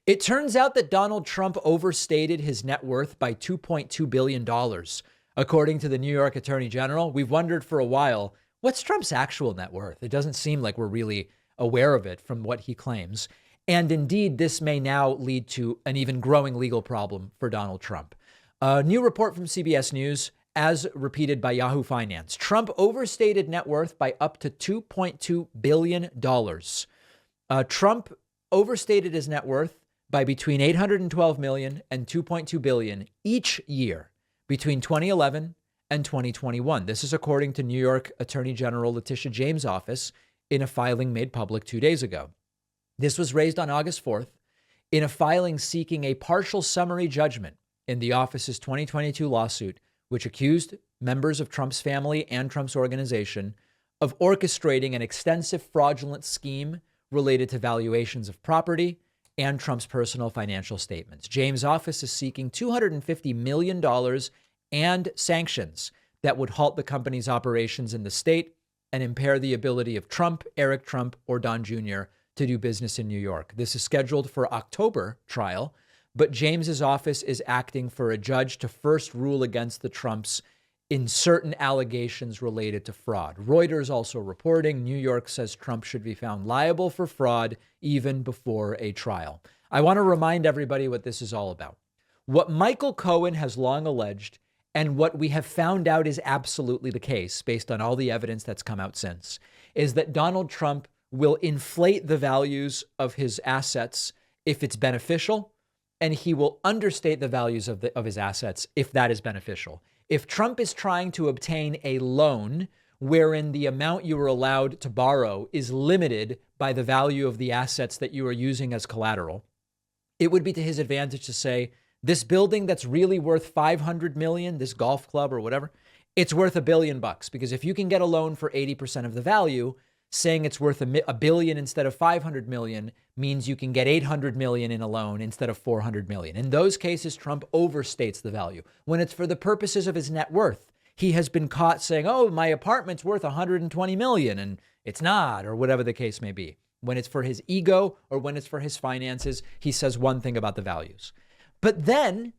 It turns out that Donald Trump overstated his net worth by $2.2 billion. According to the New York Attorney General, we've wondered for a while, what's Trump's actual net worth? It doesn't seem like we're really aware of it from what he claims. And indeed, this may now lead to an even growing legal problem for Donald Trump. A new report from CBS News, as repeated by Yahoo Finance, Trump overstated net worth by up to $2.2 billion. Trump overstated his net worth by between $812 million and $2.2 billion each year between 2011 and 2021. This is according to New York Attorney General Letitia James' office in a filing made public 2 days ago. This was raised on August 4th in a filing seeking a partial summary judgment in the office's 2022 lawsuit, which accused members of Trump's family and Trump's organization of orchestrating an extensive fraudulent scheme related to valuations of property and Trump's personal financial statements. James' office is seeking $250 million and sanctions that would halt the company's operations in the state and impair the ability of Trump, Eric Trump, or Don Jr. to do business in New York. This is scheduled for October trial, but James's office is acting for a judge to first rule against the Trumps in certain allegations related to fraud. Reuters also reporting New York says Trump should be found liable for fraud even before a trial. I want to remind everybody what this is all about. What Michael Cohen has long alleged, and what we have found out is absolutely the case based on all the evidence that's come out since, is that Donald Trump will inflate the values of his assets if it's beneficial, and he will understate the values of his assets if that is beneficial. If Trump is trying to obtain a loan wherein the amount you are allowed to borrow is limited by the value of the assets that you are using as collateral, it would be to his advantage to say, this building that's really worth 500 million, this golf club or whatever, it's worth $1 billion, because if you can get a loan for 80% of the value, saying it's worth a billion instead of 500 million means you can get 800 million in a loan instead of 400 million. In those cases, Trump overstates the value. When it's for the purposes of his net worth, he has been caught saying, oh, my apartment's worth 120 million and it's not, or whatever the case may be. When it's for his ego or when it's for his finances, he says one thing about the values. But then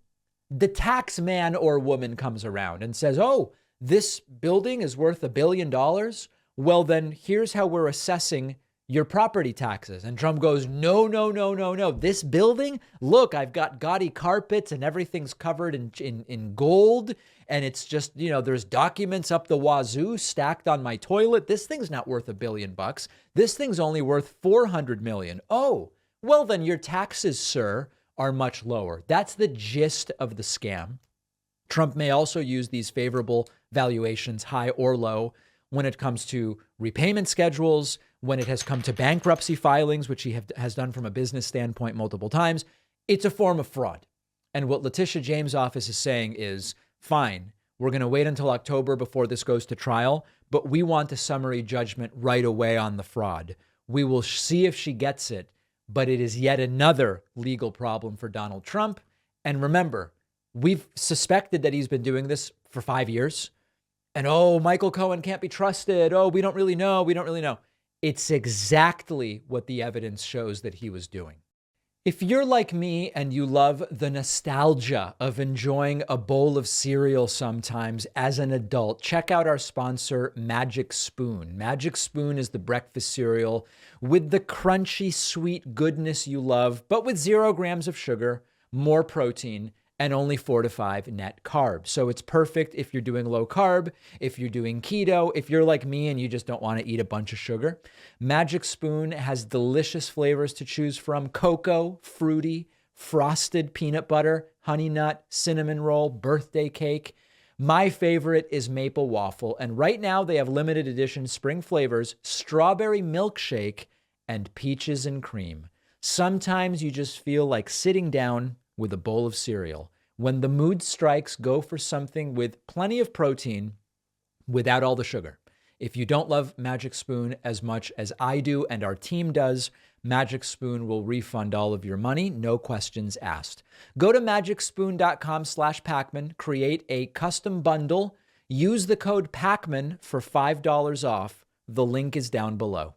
the tax man or woman comes around and says, oh, this building is worth $1 billion. Well, then here's how we're assessing your property taxes. And Trump goes, no, no, no, no, no. This building, look, I've got gaudy carpets and everything's covered in gold. And it's just, there's documents up the wazoo stacked on my toilet. This thing's not worth $1 billion. This thing's only worth 400 million. Oh, well, then your taxes, sir, are much lower. That's the gist of the scam. Trump may also use these favorable valuations, high or low, when it comes to repayment schedules, when it has come to bankruptcy filings, which he has done from a business standpoint multiple times. It's a form of fraud. And what Letitia James' office is saying is, fine, we're going to wait until October before this goes to trial, but we want a summary judgment right away on the fraud. We will see if she gets it, but it is yet another legal problem for Donald Trump. And remember, we've suspected that he's been doing this for 5 years. And, oh, Michael Cohen can't be trusted. Oh, we don't really know. We don't really know. It's exactly what the evidence shows that he was doing. If you're like me and you love the nostalgia of enjoying a bowl of cereal sometimes as an adult, check out our sponsor, Magic Spoon. Magic Spoon is the breakfast cereal with the crunchy, sweet goodness you love, but with 0 grams of sugar, more protein, and only 4 to 5 net carbs. So it's perfect if you're doing low carb, if you're doing keto, if you're like me and you just don't want to eat a bunch of sugar. Magic Spoon has delicious flavors to choose from: cocoa, fruity, frosted peanut butter, honey nut, cinnamon roll, birthday cake. My favorite is maple waffle. And right now they have limited edition spring flavors, strawberry milkshake, and peaches and cream. Sometimes you just feel like sitting down with a bowl of cereal. When the mood strikes, go for something with plenty of protein without all the sugar. If you don't love Magic Spoon as much as I do and our team does, Magic Spoon will refund all of your money, no questions asked. Go to magicspoon.com/Pacman, create a custom bundle, use the code Pacman for $5 off. The link is down below.